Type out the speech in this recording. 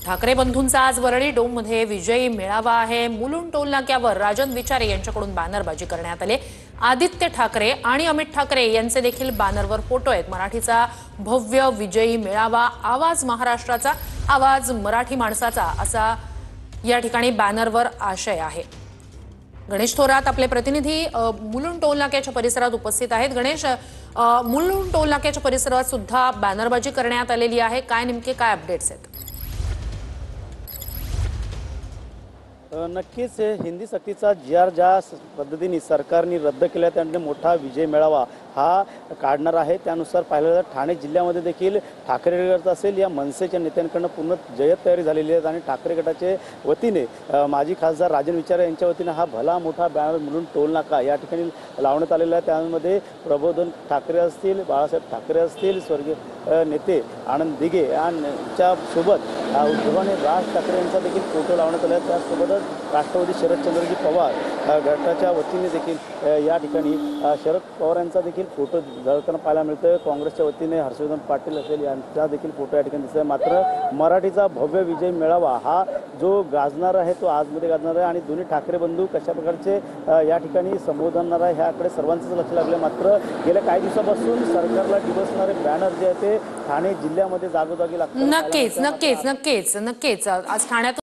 ठाकरे बंधूंचा आज वरळी डोममध्ये विजयी मेळावा आहे। मुलुंड टोल नाक्यावर राजन विचारे यांच्याकडून बॅनरबाजी करण्यात आली। आदित्य ठाकरे आणि अमित ठाकरे यांचे देखील बॅनरवर फोटो आहेत। मराठीचा भव्य विजयी मेळावा, आवाज महाराष्ट्राचा, आवाज मराठी माणसाचा असा या ठिकाणी बॅनरवर आशय आहे। गणेश थोरात आपले प्रतिनिधी मुलुंड टोल नाक्याच्या परिसरात उपस्थित आहेत। गणेश, मुलुंड टोल नाक्याच्या परिसरात सुद्धा बॅनरबाजी करण्यात आलेली आहे, काय नेमके काय अपडेट्स आहेत? नक्कीच हिंदी सक्तीचा जी.आर ज्या पद्धतीने सरकारने रद्द केला त्याने मोठा विजय मेळावा हा काढणार आहे। त्यानुसार पाहिलं तर ठाणे जिल्ह्यामध्ये देखील ठाकरे गट असेल या मनसेच्या नेत्यांकडून पूर्ण जय्यत तयारी झालेली आहे आणि ठाकरे गटाचे वतीने माजी खासदार राजन विचारे यांच्या वतीने हा भला मोठा बॅनर म्हणून टोल नाका या ठिकाणी लावण्यात आलेला आहे। त्यामध्ये प्रबोधन ठाकरे असतील, बाळासाहेब ठाकरे असतील, स्वर्गीय नेते आनंद दिघे यांच्या सोबत उद्धव आणि राज ठाकरे यांचा देखील फोटो लावण्यात आला आहे। त्यासोबतच राष्ट्रवादी शरदचंद्रजी पवार गटाच्या वतीने देखील या ठिकाणी शरद पवार यांचा देखील फोटो झळकताना पाहायला मिळतोय। काँग्रेसच्या वतीने हर्षवर्धन पाटील असेल यांचा देखील फोटो या ठिकाणी दिसतोय। मात्र मराठीचा भव्य विजय मेळावा हा जो गाजणार आहे तो आजमध्ये गाजणार आहे आणि दोन्ही ठाकरे बंधू कशा प्रकारचे या ठिकाणी संबोधणार आहे ह्याकडे सर्वांचंच लक्ष लागलं। मात्र गेल्या काही दिवसापासून सरकारला डिवचणारे बॅनर जे आहे ते ठाणे जिल्ह्यामध्ये जागोजागी लागतात। नक्कीच आज ठाण्यात